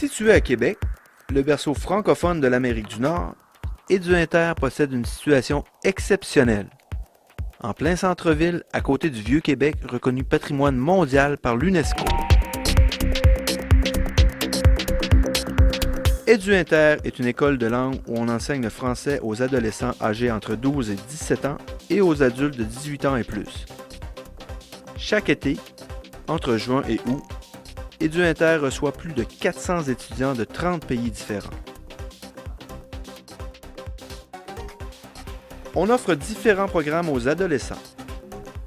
Situé à Québec, le berceau francophone de l'Amérique du Nord, Édu-Inter possède une situation exceptionnelle. En plein centre-ville, à côté du Vieux-Québec, reconnu patrimoine mondial par l'UNESCO. Édu-Inter est une école de langue où on enseigne le français aux adolescents âgés entre 12 et 17 ans et aux adultes de 18 ans et plus. Chaque été, entre juin et août, Édu-Inter reçoit plus de 400 étudiants de 30 pays différents. On offre différents programmes aux adolescents.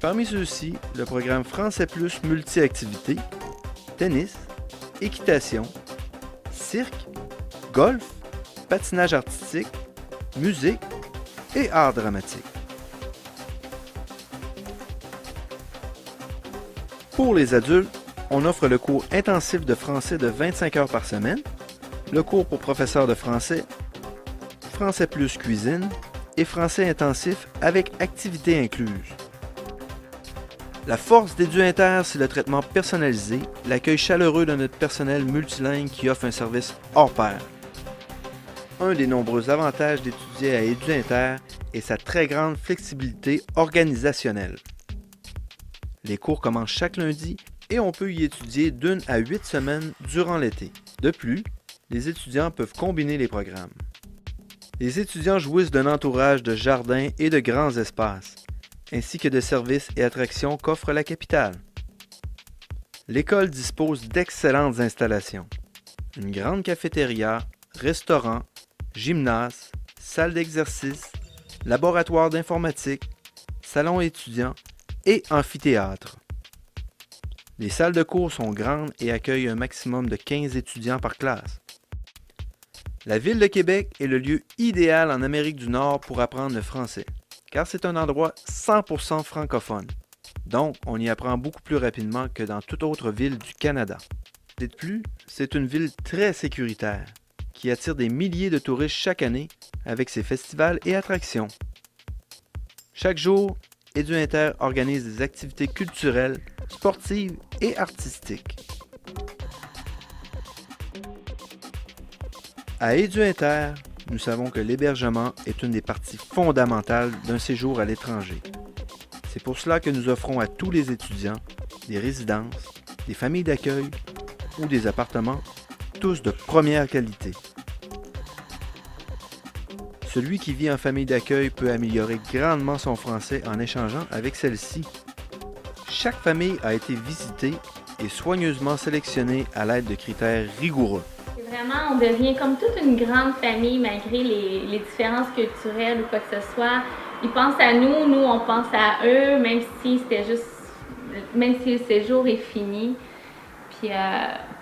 Parmi ceux-ci, le programme Français Plus multi-activités, tennis, équitation, cirque, golf, patinage artistique, musique et art dramatique. Pour les adultes, on offre le cours intensif de français de 25 heures par semaine, le cours pour professeurs de français, Français Plus cuisine et français intensif avec activités incluses. La force d'Édu-Inter, c'est le traitement personnalisé, l'accueil chaleureux de notre personnel multilingue qui offre un service hors pair. Un des nombreux avantages d'étudier à Édu-Inter est sa très grande flexibilité organisationnelle. Les cours commencent chaque lundi et on peut y étudier d'1 à 8 semaines durant l'été. De plus, les étudiants peuvent combiner les programmes. Les étudiants jouissent d'un entourage de jardins et de grands espaces, ainsi que de services et attractions qu'offre la capitale. L'école dispose d'excellentes installations. Une grande cafétéria, restaurant, gymnase, salle d'exercice, laboratoire d'informatique, salon étudiant et amphithéâtre. Les salles de cours sont grandes et accueillent un maximum de 15 étudiants par classe. La ville de Québec est le lieu idéal en Amérique du Nord pour apprendre le français, car c'est un endroit 100% francophone. Donc, on y apprend beaucoup plus rapidement que dans toute autre ville du Canada. De plus, c'est une ville très sécuritaire, qui attire des milliers de touristes chaque année avec ses festivals et attractions. Chaque jour, Édu-Inter organise des activités culturelles, sportives et artistiques. À Édu-Inter, nous savons que l'hébergement est une des parties fondamentales d'un séjour à l'étranger. C'est pour cela que nous offrons à tous les étudiants des résidences, des familles d'accueil ou des appartements, tous de première qualité. Celui qui vit en famille d'accueil peut améliorer grandement son français en échangeant avec celle-ci. Chaque famille a été visitée et soigneusement sélectionnée à l'aide de critères rigoureux. Vraiment, on devient comme toute une grande famille malgré les différences culturelles ou quoi que ce soit. Ils pensent à nous, nous on pense à eux, même si le séjour est fini. Puis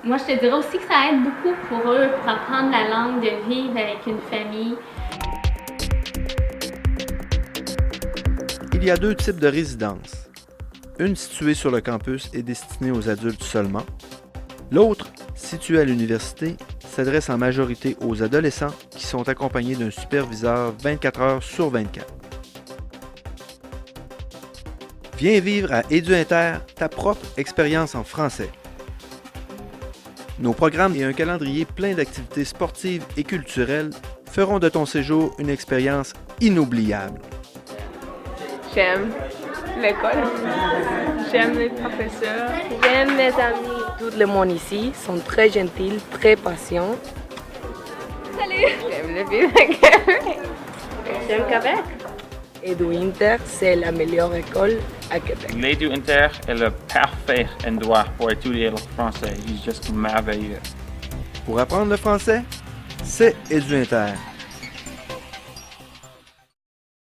moi, je te dirais aussi que ça aide beaucoup pour eux, pour apprendre la langue, de vivre avec une famille. Il y a deux types de résidences. Une située sur le campus est destinée aux adultes seulement. L'autre, située à l'université, s'adresse en majorité aux adolescents qui sont accompagnés d'un superviseur 24 heures sur 24. Viens vivre à Édu-Inter ta propre expérience en français. Nos programmes et un calendrier plein d'activités sportives et culturelles feront de ton séjour une expérience inoubliable. J'aime l'école, j'aime les professeurs, j'aime mes amis. Tout le monde ici sont très gentils, très patients. Salut! J'aime le Québec. J'aime Québec. Édu-Inter, c'est la meilleure école à Québec. L'Édu-Inter est le parfait endroit pour étudier le français. Il est juste merveilleux. Pour apprendre le français, c'est Édu-Inter.